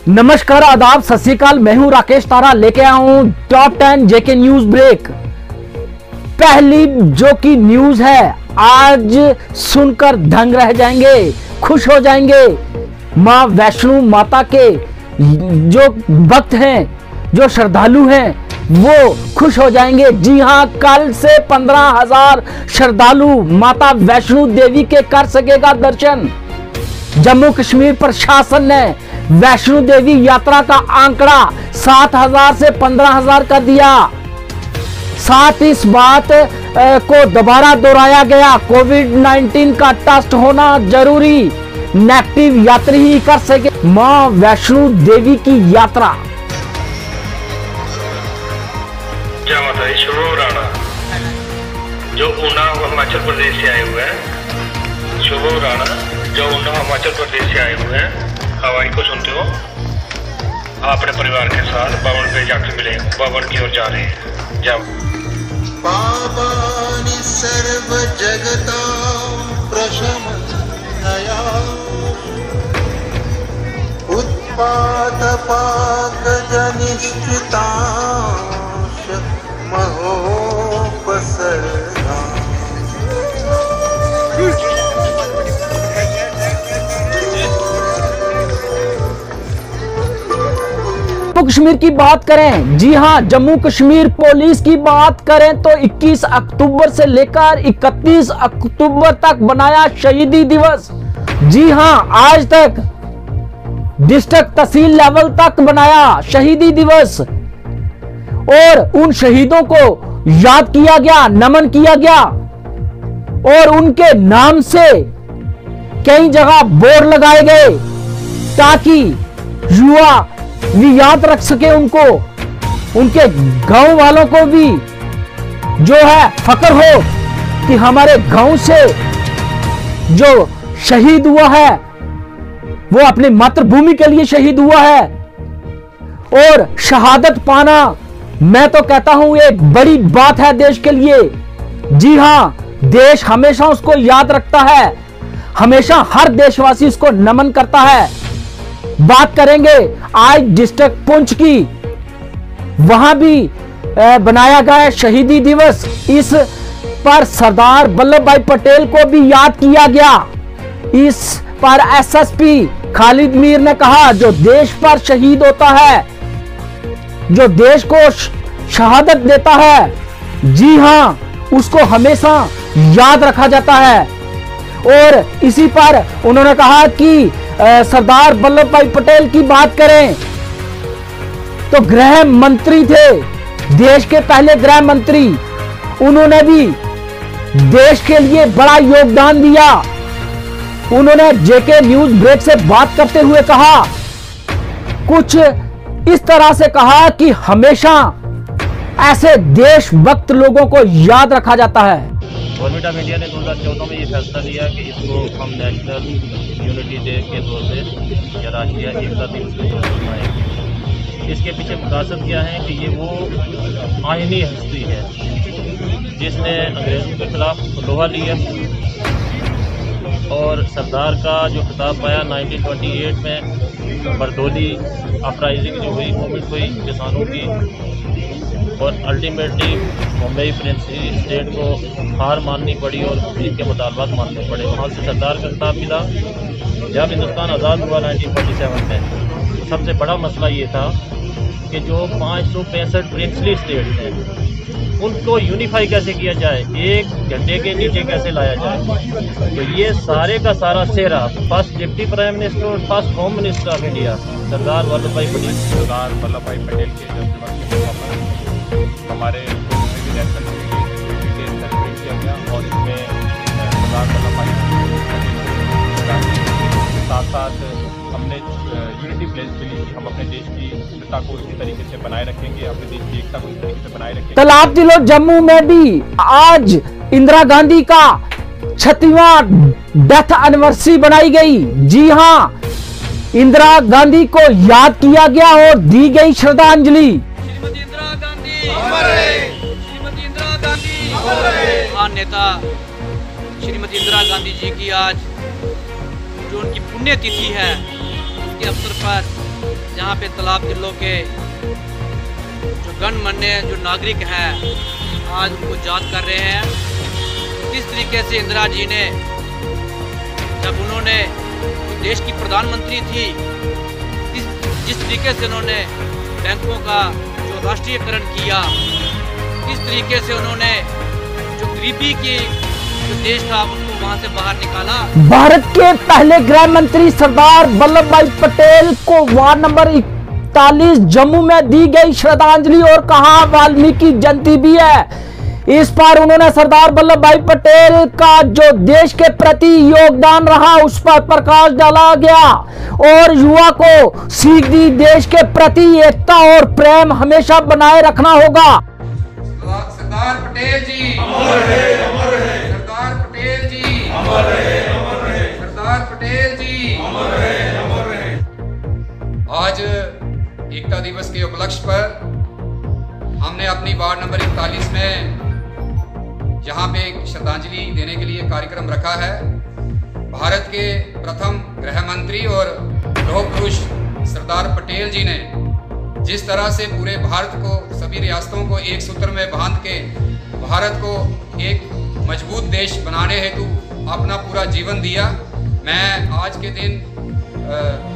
नमस्कार, आदाब, सत श्री अकाल। मैं हूं राकेश तारा, लेके आया हूं टॉप 10 जेके न्यूज ब्रेक। पहली जो की न्यूज है, आज सुनकर दंग रह जाएंगे, खुश हो जाएंगे। मां वैष्णो माता के जो भक्त हैं, जो श्रद्धालु हैं, वो खुश हो जाएंगे। जी हां, कल से 15,000 श्रद्धालु माता वैष्णो देवी के कर सकेगा दर्शन। जम्मू कश्मीर प्रशासन ने वैष्णो देवी यात्रा का आंकड़ा 7,000 से 15,000 कर दिया। साथ इस बात को दोबारा दोहराया गया, कोविड-19 का टेस्ट होना जरूरी, नेगेटिव यात्री ही कर सके मां वैष्णो देवी की यात्रा। जय माता दी। शुभम राणा जो ऊना हिमाचल प्रदेश से आए हुए हैं, शुभम राणा जो ऊना हिमाचल प्रदेश से आए हुए हैं, हवाई को सुनते हो, अपने परिवार के साथ बावन पे जाकर मिले, बावन की ओर जा रहे हैं। जाओ। पापानि सर्व जगता प्रशमनया उत्पात पाक जनिष्ठितांश महोपसर्गा। जम्मू कश्मीर की बात करें, जी हां, जम्मू कश्मीर पुलिस की बात करें तो 21 अक्टूबर से लेकर 31 अक्टूबर तक बनाया शहीदी दिवस। जी हां, आज तक डिस्ट्रिक्ट तहसील लेवल तक बनाया शहीदी दिवस और उन शहीदों को याद किया गया, नमन किया गया और उनके नाम से कई जगह बोर्ड लगाए गए ताकि युवा भी याद रख सके उनको, उनके गांव वालों को भी जो है फक्र हो कि हमारे गांव से जो शहीद हुआ है वो अपनी मातृभूमि के लिए शहीद हुआ है। और शहादत पाना, मैं तो कहता हूं, एक बड़ी बात है देश के लिए। जी हां, देश हमेशा उसको याद रखता है, हमेशा हर देशवासी उसको नमन करता है। बात करेंगे आज डिस्ट्रिक्ट पुंछ की, वहां भी बनाया गया शहीदी दिवस। इस पर सरदार वल्लभ भाई पटेल को भी याद किया गया। इस पर एसएसपी खालिद मीर ने कहा, जो देश पर शहीद होता है, जो देश को शहादत देता है, जी हां, उसको हमेशा याद रखा जाता है। और इसी पर उन्होंने कहा कि सरदार वल्लभ भाई पटेल की बात करें तो गृह मंत्री थे, देश के पहले गृह मंत्री, उन्होंने भी देश के लिए बड़ा योगदान दिया। उन्होंने जेके न्यूज ब्रेक से बात करते हुए कहा, कुछ इस तरह से कहा कि हमेशा ऐसे देशभक्त लोगों को याद रखा जाता है। गवर्नमेंट ऑफ इंडिया ने 2014 में ये फैसला लिया कि इसको हम नेशनल यूनिटी डे के तौर पे या राष्ट्रीय एकता दिवस के तौर पर मनाएंगे। इसके पीछे मकसद क्या है कि ये वो आईनी हस्ती है जिसने अंग्रेज़ों के खिलाफ लोहा लिया और सरदार का जो खिताब पाया 1928 में बरदोली अपराइजिंग जो हुई, मूवमेंट हुई किसानों की, और अल्टीमेटली मुंबई प्रिंसी स्टेट को हार माननी पड़ी और इनके मुतालबात मानने पड़े। वहाँ से सरदार का खिताब मिला। जब हिंदुस्तान आज़ाद हुआ 1947 में, सबसे बड़ा मसला ये था कि जो 565 प्रिंसली स्टेट्स हैं उनको यूनिफाई कैसे किया जाए, एक झंडे के नीचे कैसे लाया जाए। तो ये सारे का सारा सेहरा फर्स्ट डिप्टी प्राइम मिनिस्टर और first home minister of India Sardar Vallabh bhai Patel. सरदार वल्लभ भाई पटेल के जन्मदिन के मौके पर हमारे नेशनल यूनिटी डे सेलिब्रेट किया गया और इसमें सरदार वल्लभ भाई पटेल के साथ साथ हमने यूनिटी प्लेस के लिए हम अपने देश की एकता को इसी तरीके से बनाए रखेंगे, अपने देश की एकता को इसी तरीके से बनाए रखेंगे। तालाब तिलो जम्मू में भी आज इंदिरा गांधी का 36वां डेथ एनिवर्सरी बनाई गई। जी हां, इंदिरा गांधी को याद किया गया और दी गई श्रद्धांजलि। श्रीमती इंदिरा गांधी अमर रहे, श्रीमती इंदिरा गांधी अमर रहे। महान नेता श्रीमती इंदिरा गांधी जी की आज जो उनकी पुण्यतिथि है, उसके अवसर पर जहाँ पे तालाब दिलों के जो गणमान्य जो नागरिक हैं आज उनको याद कर रहे हैं। किस तरीके से इंदिरा जी ने जब उन्होंने देश की प्रधानमंत्री थी जिस तरीके से उन्होंने बैंकों का जो राष्ट्रीयकरण किया, किस तरीके से उन्होंने जो गरीबी की जो देश था उनको वहां से बाहर निकाला। भारत के पहले गृह मंत्री सरदार वल्लभ भाई पटेल को वार्ड नंबर 41 जम्मू में दी गई श्रद्धांजलि और कहा वाल्मीकि जयंती भी है। इस पर उन्होंने सरदार वल्लभ भाई पटेल का जो देश के प्रति योगदान रहा उस पर प्रकाश डाला गया और युवा को सीख दी देश के प्रति एकता और प्रेम हमेशा बनाए रखना होगा। सरदार पटेल जी अमर है, अमर है। सरदार पटेल जी अमर है, अमर है। सरदार पटेल जी अमर है, अमर है। आज एकता दिवस के उपलक्ष्य पर हमने अपनी वार्ड नंबर 41 में यहाँ पे एक श्रद्धांजलि देने के लिए कार्यक्रम रखा है। भारत के प्रथम गृह मंत्री और लौह पुरुष सरदार पटेल जी ने जिस तरह से पूरे भारत को, सभी रियासतों को एक सूत्र में बांध के भारत को एक मजबूत देश बनाने हेतु अपना पूरा जीवन दिया। मैं आज के दिन,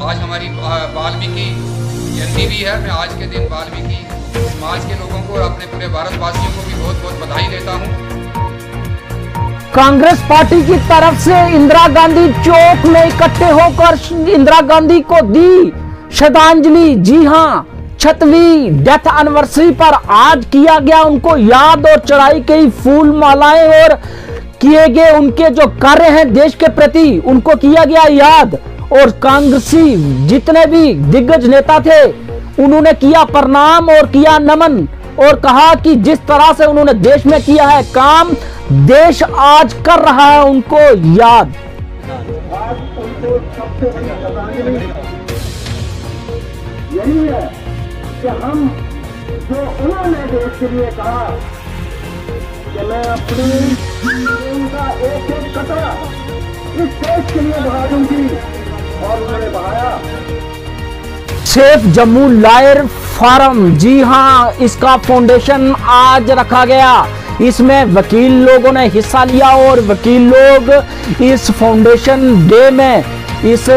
आज हमारी वाल्मीकि जयंती भी है, मैं आज के दिन वाल्मीकि समाज के लोगों को और अपने पूरे भारतवासियों को भी बहुत बहुत बधाई देता हूँ। कांग्रेस पार्टी की तरफ से इंदिरा गांधी चौक में इकट्ठे होकर इंदिरा गांधी को दी श्रद्धांजलि। जी हां, 6वीं डेथ एनिवर्सरी पर आज किया गया उनको याद और चढ़ाई गई फूल मालाएं और किए गए उनके जो कार्य हैं देश के प्रति उनको किया गया याद। और कांग्रेसी जितने भी दिग्गज नेता थे उन्होंने किया प्रणाम और किया नमन और कहा कि जिस तरह से उन्होंने देश में किया है काम, देश आज कर रहा है उनको याद। आज उनको सबसे बड़ी श्रद्धांजलि यही है कि हम जो उन्होंने देश के लिए कहा कि मैं अपनी जीवन का एक एक कतरा इस देश के लिए बहा दूंगी और उन्होंने बहाया। सेफ जम्मू लायर फार्म, जी हां, इसका फाउंडेशन आज रखा गया। इसमें वकील लोगों ने हिस्सा लिया और वकील लोग इस फाउंडेशन डे में इस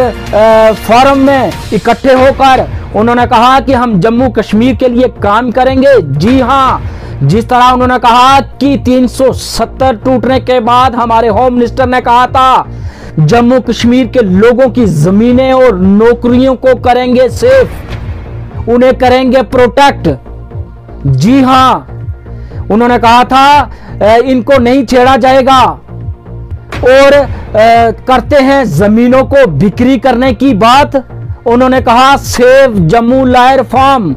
फोरम में इकट्ठे होकर उन्होंने कहा कि हम जम्मू कश्मीर के लिए काम करेंगे। जी हां, जिस तरह उन्होंने कहा कि 370 टूटने के बाद हमारे होम मिनिस्टर ने कहा था जम्मू कश्मीर के लोगों की जमीनें और नौकरियों को करेंगे सेफ, उन्हें करेंगे प्रोटेक्ट। जी हां, उन्होंने कहा था इनको नहीं छेड़ा जाएगा और करते हैं जमीनों को बिक्री करने की बात। उन्होंने कहा सेव जम्मू लायर फार्म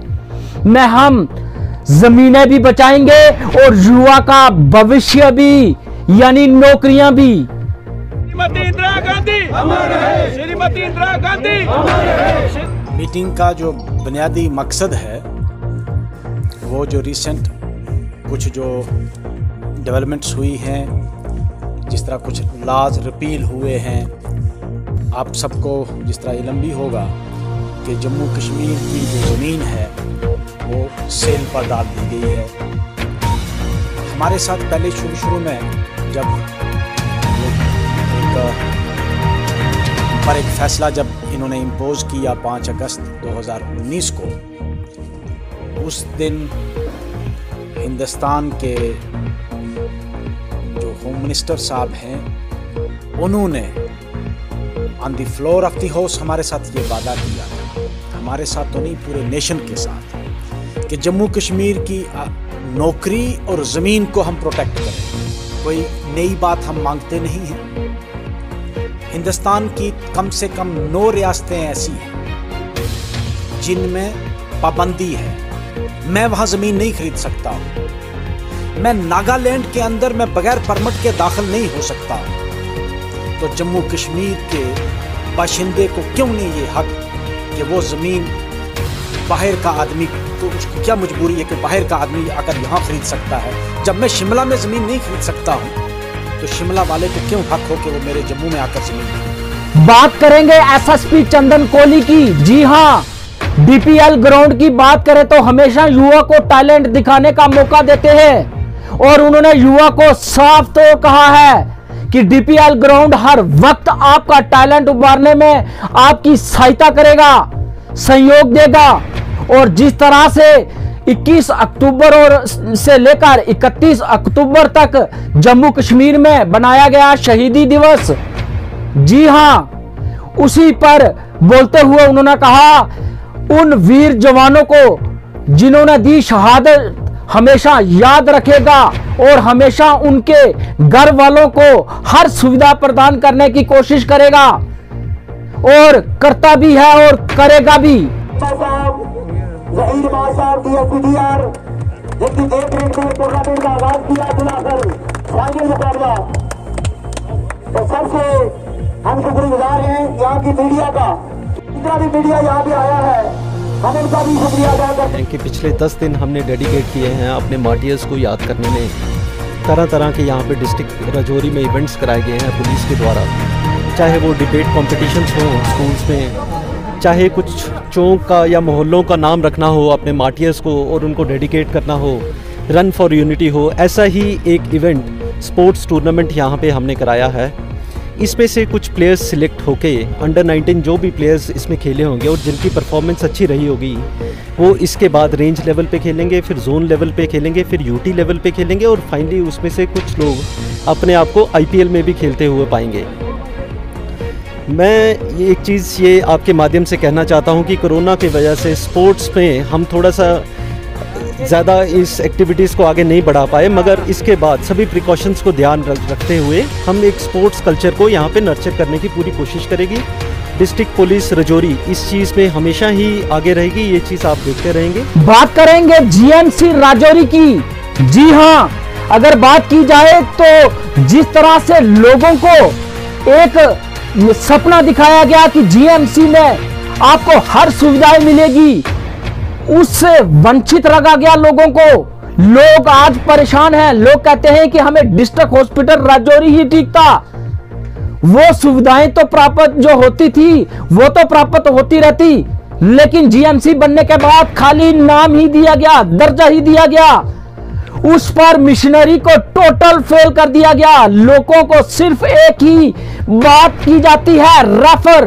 में हम जमीनें भी बचाएंगे और युवा का भविष्य भी, यानी नौकरियां भी। श्रीमती इंदिरा गांधी अमर है, श्रीमती इंदिरा गांधी अमर है। मीटिंग का जो बुनियादी मकसद है वो जो रिसेंट कुछ जो डेवलपमेंट्स हुई हैं, जिस तरह कुछ लॉज रिपील हुए हैं, आप सबको जिस तरह इल्म भी होगा कि जम्मू कश्मीर की जो ज़मीन है वो सेल पर डाल दी गई है। हमारे साथ पहले शुरू में जब एक फैसला जब इन्होंने इम्पोज किया 5 अगस्त 2019 को, उस दिन हिंदुस्तान के जो होम मिनिस्टर साहब हैं उन्होंने on the floor of the house हमारे साथ ये वादा किया था, हमारे साथ तो नहीं पूरे नेशन के साथ, कि जम्मू कश्मीर की नौकरी और ज़मीन को हम प्रोटेक्ट करें। कोई नई बात हम मांगते नहीं हैं। हिंदुस्तान की कम से कम 9 रियासतें ऐसी हैं जिनमें पाबंदी है, मैं वहाँ ज़मीन नहीं खरीद सकता हूँ। मैं नागालैंड के अंदर मैं बगैर परमिट के दाखिल नहीं हो सकता हूँ। तो जम्मू कश्मीर के बाशिंदे को क्यों नहीं ये हक कि वो ज़मीन बाहर का आदमी, तो उसको क्या मजबूरी है कि बाहर का आदमी आकर यहाँ खरीद सकता है। जब मैं शिमला में ज़मीन नहीं खरीद सकता हूँ तो शिमला वाले को क्यों हक हो कि वो मेरे जम्मू में आकर ज़मीन खरीदे। बात करेंगे एसएसपी चंदन कोहली की। जी हां, डीपीएल ग्राउंड की बात करें तो हमेशा युवा को टैलेंट दिखाने का मौका देते हैं और उन्होंने युवा को साफ तो कहा है कि डीपीएल ग्राउंड हर वक्त आपका टैलेंट उभारने में आपकी सहायता करेगा, सहयोग देगा। और जिस तरह से 21 अक्टूबर और से लेकर 31 अक्टूबर तक जम्मू कश्मीर में बनाया गया शहीदी दिवस, जी हां, उसी पर बोलते हुए उन्होंने कहा उन वीर जवानों को जिन्होंने दी शहादत हमेशा याद रखेगा और हमेशा उनके घर वालों को हर सुविधा प्रदान करने की कोशिश करेगा और करता भी है और करेगा भी। जहीर साहब DSPDR जिनकी देख रेख में टूर्नामेंट का आगाज किया दिलाकर फाइनल मुकाबला, तो सबसे हम शुक्रगुजार हैं यहाँ की मीडिया का, जितना भी मीडिया यहाँ पे आया है हम उनका भी शुक्रिया अदा करते हैं कि पिछले 10 दिन हमने डेडिकेट किए हैं अपने मार्टियर्स को याद करने में। तरह तरह के यहाँ पे डिस्ट्रिक्ट राजौरी में इवेंट्स कराए गए हैं पुलिस के द्वारा, चाहे वो डिबेट कॉम्पिटिशन्स हों स्कूल्स में, चाहे कुछ चौक का या मोहल्लों का नाम रखना हो अपने मार्टियर्स को और उनको डेडिकेट करना हो, रन फॉर यूनिटी हो। ऐसा ही एक इवेंट स्पोर्ट्स टूर्नामेंट यहाँ पे हमने कराया है। इसमें से कुछ प्लेयर्स सिलेक्ट होके अंडर 19 जो भी प्लेयर्स इसमें खेले होंगे और जिनकी परफॉर्मेंस अच्छी रही होगी वो इसके बाद रेंज लेवल पे खेलेंगे, फिर जोन लेवल पे खेलेंगे, फिर यूटी लेवल पे खेलेंगे और फाइनली उसमें से कुछ लोग अपने आप को IPL में भी खेलते हुए पाएंगे। मैं एक चीज़ ये आपके माध्यम से कहना चाहता हूँ कि कोरोना की वजह से स्पोर्ट्स में हम थोड़ा सा ज़्यादा इस एक्टिविटीज़ को आगे नहीं बढ़ा पाए, मगर इसके बाद सभी प्रिकॉशंस को ध्यान रखते हुए हम एक स्पोर्ट्स कल्चर को यहाँ पे नर्चर करने की पूरी कोशिश करेगी। डिस्ट्रिक्ट पुलिस राजौरी इस चीज़ में हमेशा ही आगे रहेगी, ये चीज़ आप देखते रहेंगे। बात करेंगे GMC राजौरी की। जी हाँ, अगर बात की जाए तो जिस तरह से लोगों को एक सपना दिखाया गया कि GMC में आपको हर सुविधाएं मिलेगी, उससे वंचित रखा गया लोगों को। लोग आज परेशान हैं, लोग कहते हैं कि हमें डिस्ट्रिक्ट हॉस्पिटल राजौरी ही ठीक था। वो सुविधाएं तो प्राप्त जो होती थी वो तो प्राप्त होती रहती, लेकिन GMC बनने के बाद खाली नाम ही दिया गया, दर्जा ही दिया गया, उस पर मिशनरी को टोटल फेल कर दिया गया। लोगों को सिर्फ एक ही बात की जाती है, refer,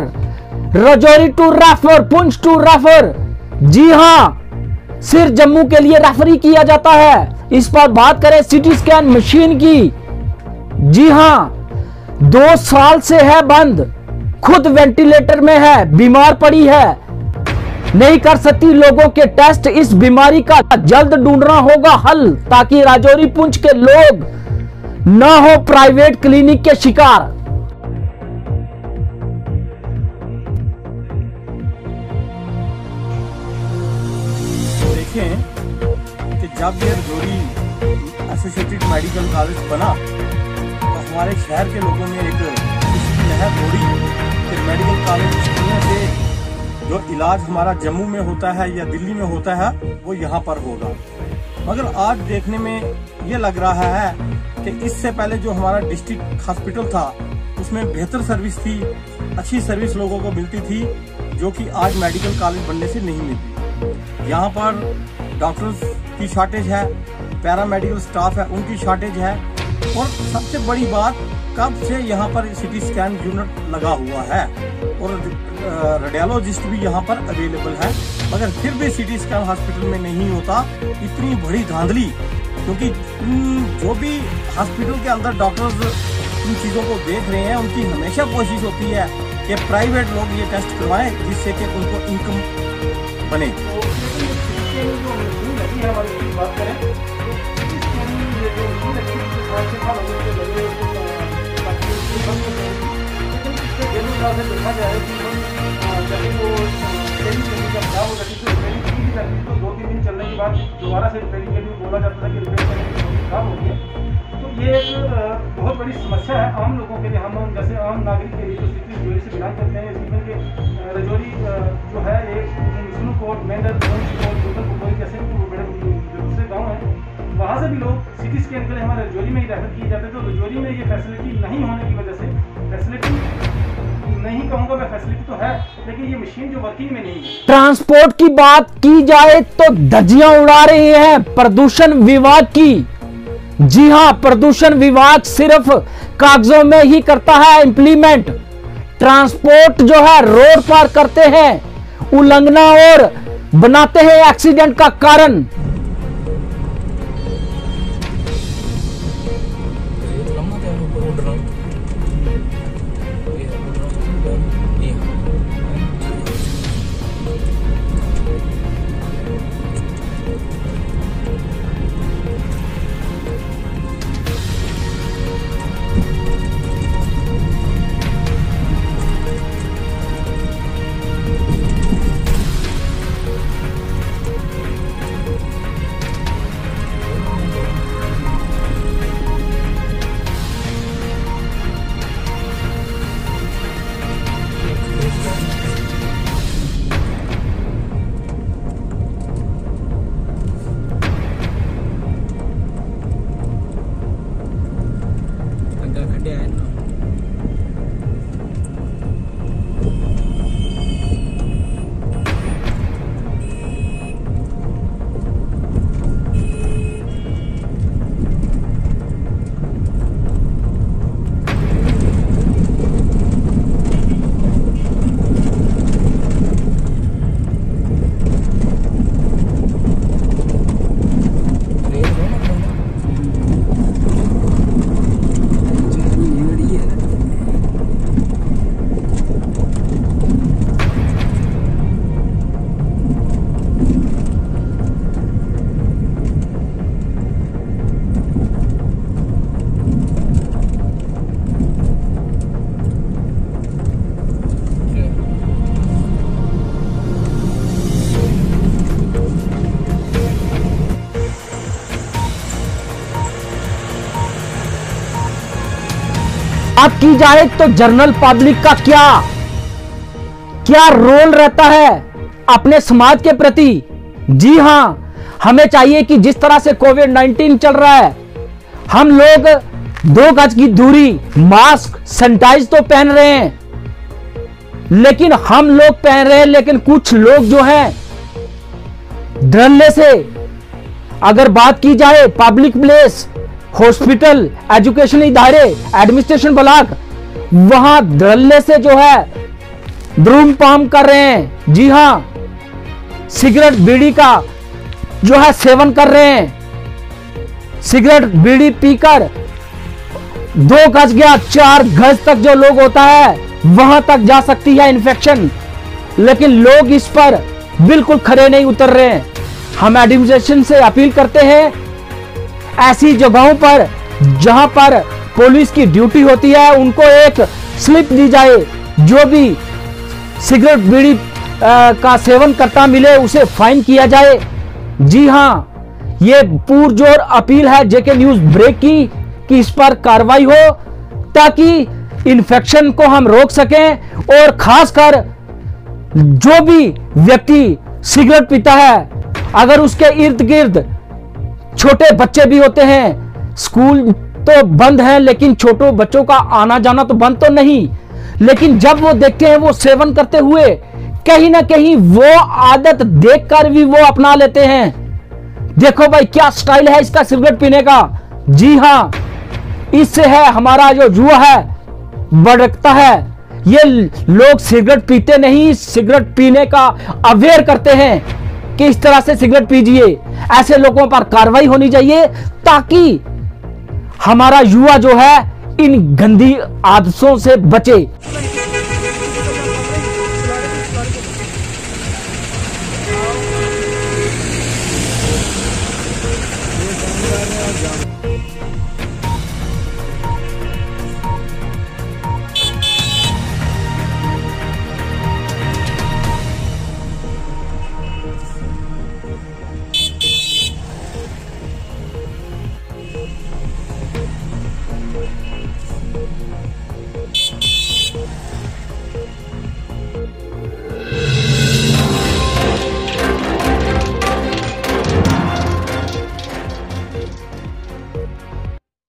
Rajouri to refer, Poonch to refer. जी हां, सिर्फ जम्मू के लिए रेफरी किया जाता है। इस पर बात करें सिटी स्कैन मशीन की, जी हां, 2 साल से है बंद, खुद वेंटिलेटर में है, बीमार पड़ी है, नहीं कर सकती लोगों के टेस्ट। इस बीमारी का जल्द ढूंढना होगा हल, ताकि राजौरी पुंछ के लोग ना हो प्राइवेट क्लिनिक के शिकार। देखें कि जब ये राजौरी एसोसिएटेड मेडिकल कॉलेज बना तो हमारे शहर के लोगों में एक खुशी लहर दौड़ी कि मेडिकल कॉलेज से जो इलाज हमारा जम्मू में होता है या दिल्ली में होता है वो यहाँ पर होगा। मगर आज देखने में ये लग रहा है कि इससे पहले जो हमारा डिस्ट्रिक्ट हॉस्पिटल था उसमें बेहतर सर्विस थी, अच्छी सर्विस लोगों को मिलती थी, जो कि आज मेडिकल कॉलेज बनने से नहीं मिलती। यहाँ पर डॉक्टर्स की शॉर्टेज है, पैरामेडिकल स्टाफ है उनकी शॉर्टेज है, और सबसे बड़ी बात कब से यहाँ पर सिटी स्कैन यूनिट लगा हुआ है और रेडियोलॉजिस्ट भी यहाँ पर अवेलेबल है, मगर फिर भी सिटी स्कैन हॉस्पिटल में नहीं होता। इतनी बड़ी धांधली, क्योंकि जो भी हॉस्पिटल के अंदर डॉक्टर्स इन चीज़ों को देख रहे हैं उनकी हमेशा कोशिश होती है कि प्राइवेट लोग ये टेस्ट करवाएं जिससे कि उनको इनकम बने। देखा जाए कि जैसे वो ट्रेनिंग करने का क्या होगा, तो 2-3 दिन चलने के बाद दोबारा से ट्रेनिंग के लिए बोला जाता था कि रिपेयर करने की खराब हो गया। तो ये एक बहुत बड़ी समस्या है आम लोगों के लिए। हम जैसे आम नागरिक के लिए जो सिटी राजौरी से बिलोंग करते हैं, इवन के राजौरी जो है एक विष्णु कोट, मेंढर, कोट जैसे बड़े दूसरे गाँव हैं, वहाँ से भी लोग सिटी स्कैन के लिए हमारे राजौरी में ही रेफर किए जाते थे। तो राजौरी में ये फैसिलिटी नहीं होने की वजह से फैसिलिटी नहीं कहूँगा मैं, फैसिलिटी तो है, लेकिन ये मशीन जो वर्किंग में नहीं है। ट्रांसपोर्ट की बात की जाए तो धज्जियां उड़ा रहे हैं प्रदूषण विभाग की। जी हां, प्रदूषण विभाग सिर्फ कागजों में ही करता है इंप्लीमेंट। ट्रांसपोर्ट जो है रोड पार करते हैं उल्लंघना और बनाते हैं एक्सीडेंट का कारण। बात की जाए तो जनरल पब्लिक का क्या रोल रहता है अपने समाज के प्रति। जी हां, हमें चाहिए कि जिस तरह से कोविड-19 चल रहा है, हम लोग 2 गज की दूरी, मास्क, सैनिटाइज तो पहन रहे हैं, लेकिन हम लोग पहन रहे हैं, लेकिन कुछ लोग जो हैं डरने से, अगर बात की जाए पब्लिक प्लेस, हॉस्पिटल, एजुकेशन इदारे, एडमिनिस्ट्रेशन ब्लॉक, वहां डरने से जो है धूम्रपान कर रहे हैं। जी हां, सिगरेट बीड़ी का जो है सेवन कर रहे हैं। सिगरेट बीड़ी पीकर 2 गज या 4 गज तक जो लोग होता है वहां तक जा सकती है इन्फेक्शन, लेकिन लोग इस पर बिल्कुल खरे नहीं उतर रहे हैं। हम एडमिनिस्ट्रेशन से अपील करते हैं, ऐसी जगहों पर जहां पर पुलिस की ड्यूटी होती है उनको एक स्लिप दी जाए, जो भी सिगरेट बीड़ी का सेवन करता मिले उसे फाइन किया जाए। जी हां, ये पुरजोर अपील है जेके न्यूज ब्रेक की कि इस पर कार्रवाई हो ताकि इन्फेक्शन को हम रोक सकें, और खासकर जो भी व्यक्ति सिगरेट पीता है, अगर उसके इर्द गिर्द छोटे बच्चे भी होते हैं, स्कूल तो बंद है लेकिन छोटे बच्चों का आना जाना तो बंद तो नहीं, लेकिन जब वो देखते हैं वो सेवन करते हुए, कहीं ना कहीं वो आदत देखकर भी वो अपना लेते हैं। देखो भाई क्या स्टाइल है इसका सिगरेट पीने का। जी हां, इससे है हमारा जो युवा है भड़कता है। ये लोग सिगरेट पीते नहीं, सिगरेट पीने का अवेयर करते हैं कि इस तरह से सिगरेट पीजिए। ऐसे लोगों पर कार्रवाई होनी चाहिए ताकि हमारा युवा जो है इन गंदी आदतों से बचे।